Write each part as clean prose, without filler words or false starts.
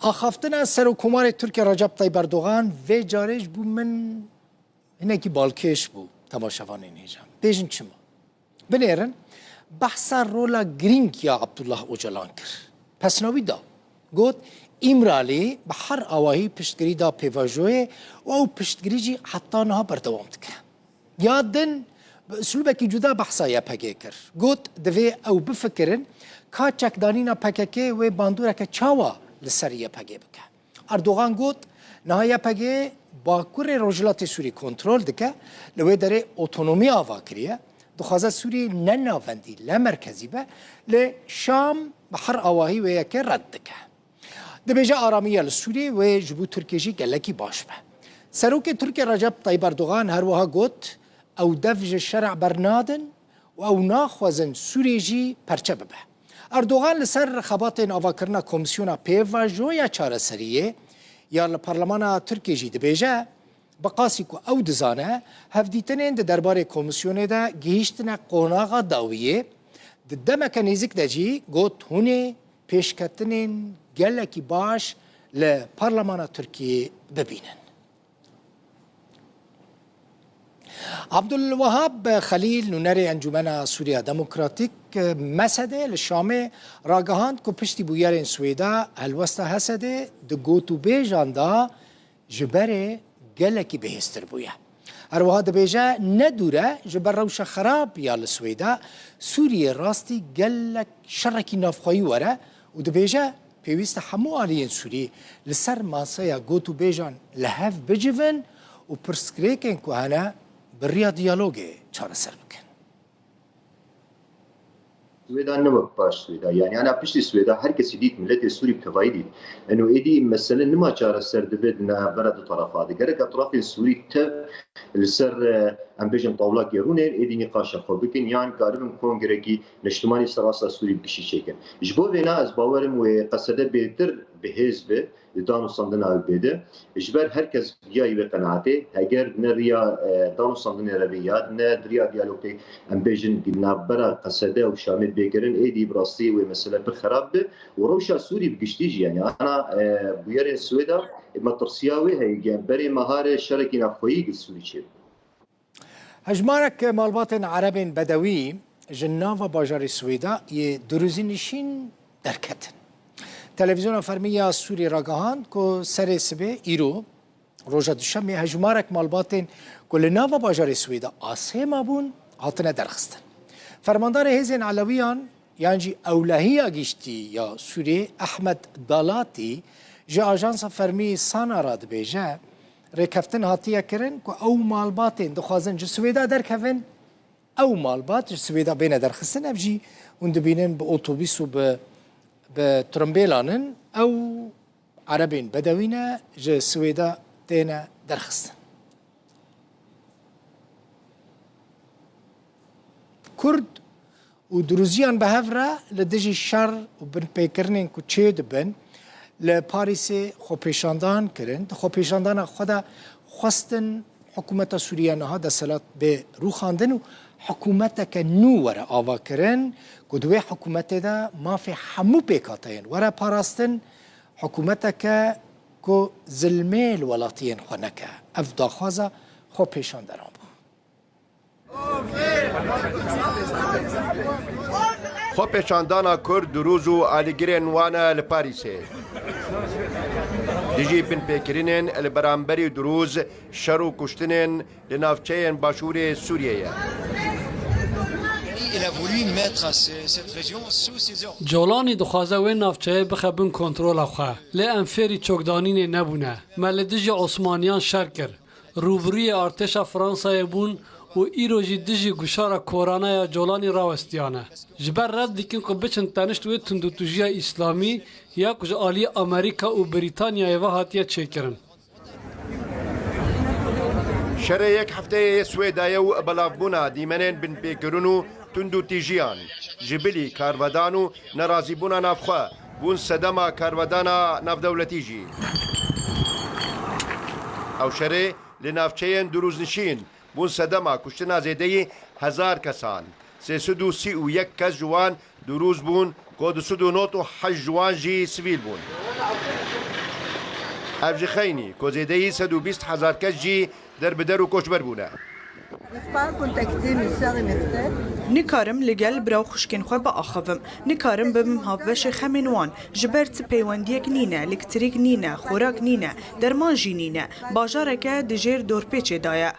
آخافتنا سروکومار ترکیه رجب طیب اردوغان و جارش بو من هنگی بالکش بو تماشاوان نیجم بیشن چما بنیرن بحثا رولا گرینگ یا عبدالله اوجلان کر پس نوی دا گوت ایمرالی به هر آواهی پشتگری دا پیواجوه و او پشتگری جی حتی نها بردوام دکه یادن به اسلوبه که جدا بحثا یا پگه کر گوت دوی او بفکرن که چکدانینا پککه و باندوره که چاوا لسر یا پگه بکه اردوغان گوت نها یا پگه باکور روجلات سوری کنترل دکه لوی داره اوتونومی آوا کریه دخوازه سوری نناوندی لمرکزی به لشام به هر آواهی و یکی رد دکه دبیجه آرامیه لسوری و جبو ترکیجی گلکی باش به سروک ترکی رجب طیب اردوغان هر وها گوت او دفج شرع برنادن و او ناخوازن سوری جی پرچه ببه اردوغان لسر رخبات آوا کرنا کمیسیونا پیواجو یا چاره سریه یا لپارلمان ترکی جی دبیجه بقاسی که او دزانه هفدیتنین ده درباره کمیسیونه ده گیشتن قوناغا داویه ده دمکنیزک ده جی گوت هونه پیشکتنین گلکی باش لپارلمان ترکی ببینن عبدالوهاب خلیل نونر انجمن سوریا دموکراتیک مسده لشام راگهاند که پشتی بویرین سویدا هلوسته هسده ده گوتو بیجان دا جبره گلکی بهستر بویه هر وها ده بیجه ندوره جبر روش خراب یا لسویدا سوریه راستی گلک شرکی نافخوایی وره و ده بیجه پیوست همو آلیین سوری لسر ماسه گوتو بیجان لحف بجون و پرسکریکن که هنه بریا دیالوگه چاره سر بکن سويدا نما باش سويدا يعني انا بشتي سويدا هر كسي ديت ملت السوري بتفايد انه ايدي مثلا نما چاره سر دبدنا برد طرفات غير اطراف السوري السر امبيجن طاوله كيرون ايدي نقاش خو بكن يعني قارن كونغريكي نشتماني سراسا سوري بشي شكل جبو بينا از باورم وقصده بهتر بحزب دانو صندنا بده اجبر herkes جاي بقناعته اگر نريا دانو صندنا ربيات ندريا ديالوجي امبيجن دينابرا قصده وشامل بيجرن ايدي براسي ومثلا بخراب وروشا سوري بقشتيجي يعني انا بيرن سويدا ما ترسياوي هي بري مهاره شركي نفوي السوري شيء هجمارك مالبات عرب بدوي جناف باجار سويدا يدروزينشين دركتن تلویزیون فرمیه سوری راگهاند که سر سبه ایرو روژا دوشنبه هجمارک مالباتین که لناو باجار سویدا آسه مابون هاتنه درخستن فرماندار حزب علویان یعنی اولهی گشتی یا سوری احمد دالاتی جا آژانس فرمی سانا را دبیجه رکفتن هاتیه کرن که او مالباتین دخوازن جو سویدا درکفن او مالبات جو سویدا بین درخستن ابجی اون دبینن به اتوبیس و به ترمبیلانن او عربین بدوینه جه سویدا تینا درخستن کرد و دروزیان به هفره لدجی شر و بن پیکرنین که چه دبن لپاریس خوپیشاندان کرن خوپیشاندان خدا خواستن حکومت سوریه نها دستلات به رو خواندن و حکومت که نو وره آوا کرن که دوی حکومت ده ما فی همو پیکاتین وره پاراستن حکومت که ظلمه الولاتین خونکه افدا خوازه خو پیشان درام خو پیشاندانا کرد دروز و آلیگرین وانا لپاریسه دیجی بن پیکرینن البرانبری دروز شرو کشتنن لنافچهن باشور سوریه جولانی دخوازه و نافچه بخبن کنترل خواه لی انفری چوکدانین نبونه ملدج عثمانیان شر کر روبروی ارتش فرانسای بون و ایروژی دجی گوشار کورانا یا جولانی راوستیانه جبر رد دیکن که بچن تنشت و تندوتوژی اسلامی یا کج آلی امریکا و بریتانیا و هاتیه چه کرن شر یک هفته سویدایه و بلافبونا دیمنین بن پیکرونو تندو تیجیان جبلی کارودانو نرازی بونا نافخوا بون صدما کارودانا ناف دولتی جی او شره لنافچهین دروزنشین بون صدما کشتنا زیده 1000 کسان 331 کس جوان دروز بون كود سودو نوتو حجوانجي سفيل بون أفجي خيني كوزيدي 120,000 كس جي در بدر و كوشبر بونا نکارم لگل براو خوشکن خواه با آخوام نکارم بم هاوش خمینوان جبرت پیوندیک نینه الکتریک نینه خوراک نینه درمانجی نینه باجارکه دجیر دورپیچه دایه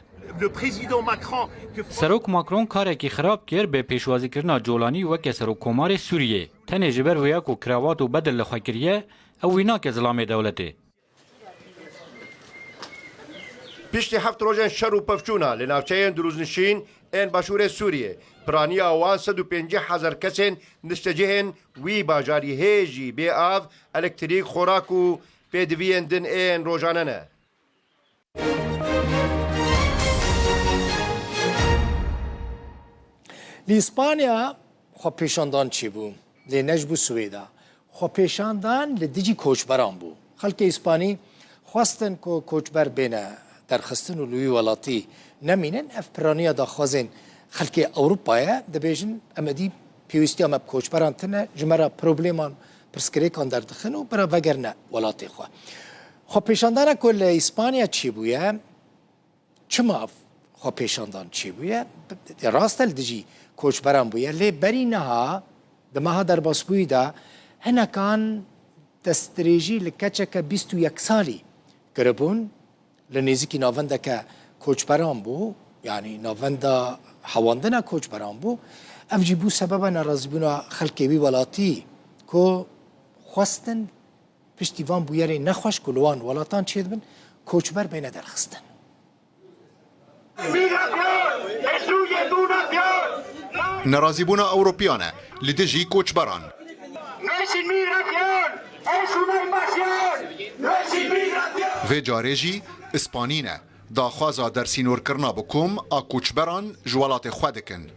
سروک ماکرون کارێکی خراپ کرد بە پێشوازیکردنا جۆلانی وەکە سەرۆککۆمارê Sûriyê tenê ji ber wêya ku kirawat û bedil li xwe kiriye ew wî nake zilamê dewletê. پشتی هفت روزن شر و پفچونا لناوچهین دروزنشین این باشور سوریه پرانی آوان 150,000 کسین نشتجهن وی باجاری هیجی بی آف الکتریک خوراک و پیدوین دن این روزانه نه. لإسبانيا خو پیشاندان چی بو؟ لنجبو سويدا خو پیشاندان لدیجی کوچبران بو. خلق اسپانی خواستن که کوچبر بینه درخستن و لوی ولاتی نمینن اف پرانیا دا خوازن خلق اوروپایا دبیجن امدی پیوستی هم کوچبران تنه جمرا پروبلیمان پرسکریکان در دخن و برا وگرنه ولاتی خواه. خو پیشاندان کل اسپانیا چی بویه؟ چما خو پیشاندان چی بویه؟ راست لدیجی کوچبران بویه لی بری نها دماها در باسبوی دا هنه کان دستریجی لکچه که 21 سالی گربون لنیزی که ناونده که کوچبران بو یعنی ناونده حواندن کوچبران بو افجی بو سبب نرازی بونا خلقی بی ولاتی که خواستن پشتیوان بویری نخوش کلوان ولاتان چید بن کوچبر بین درخستن نرازيبونا أوروبيانا لدجي كوتشبران في جاريجي إسبانينا دا خوازا در سينور كرنا بكم آ كوتشبران جوالات خوادكن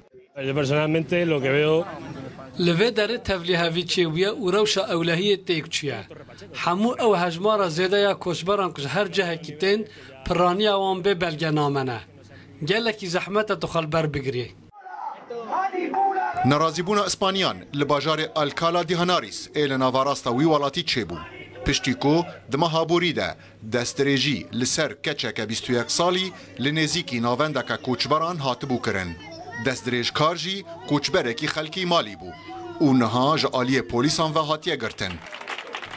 لوی داره تفلیه چیویه و روش اولهی تیکچیه همو او هجمارا زیده یا کوچبران کش هر جه کتین پرانی اوان به بلگه نامنه گلکی زحمت دخل بر بگری نرازيبونا إسبانيان لباجار الكالا دي هناريس إلى نافاراستا وي ولاتي تشيبو پشتیکو دمها بوریده دستریجی لسر کچک 21 سالی لنزیکی ناوندک کوچبران هاتبو کرن. دستریج کارجی کوچبرکی خلکی مالی بو. اونها جالی پولیسان و هاتیه گرتن.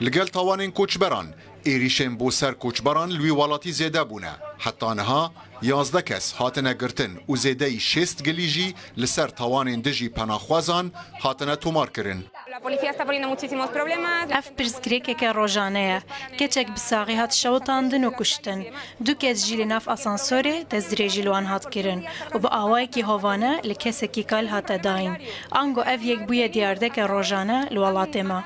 لگل تاوانین کوچبران ایریشن بو سر کوچبران لوی والاتی زیده بونه. حتی نها 11 کس هاتنه گرتن و زیده 6 گلیجی لسر تاوانین دجی پناخوازان هاتنه تومار کرن. اف پرسکریک که روزانه کچک بساقی هات شوطاندن و کشتن دو کس جیل ناف آسانسوره دزدریجی لوان هات کرن و با آوای کی هوانه لکس کی کال هات داین انگو اف یک بوی دیارده که روزانه لولات ما